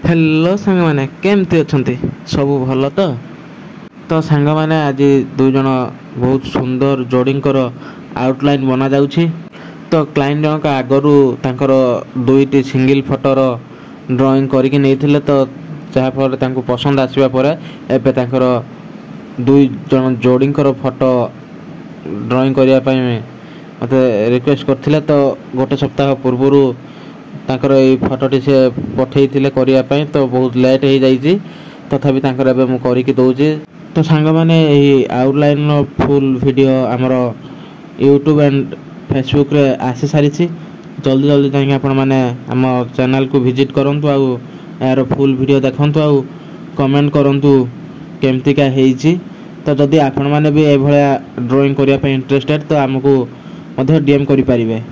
Hello सांग मैंने केमती अच्छा सब भल तो सांग मैंने आज दुई जन बहुत सुंदर जोड़ींकर आउटलाइन बना जाउछि। तो क्लाइंट जनक आगरू तांकर दुईटी सिंगल फोटोर ड्राइंग करके नहीं तो जहाँफल पसंद आसवा पर एबे तांकर दुई जन जोड़ींकर फोटो ड्राइंग करने मत रिक्वेस्ट करथिले। तो गोटे सप्ताह पूर्व तांकर ये फोटोटी से पठे करने तो बहुत लेट हो जाइए तथापि तांकर एबे मु करिकी दउछि। तो सांग माने आउटलाइन फुल वीडियो आमर यूट्यूब एंड फेसबुक रे आसी सारी जल्दी जल्दी जाइए आपण माने आम चैनल को विजिट करंतु आउ यार फुल वीडियो देखंतु आउ कमेंट करंतु केमतिका हेइछि। तो जदि आपण माने भी ए भलिया ड्राइंग करिया पे इंटरेस्टेड तो हमको डीएम करि पारिबे।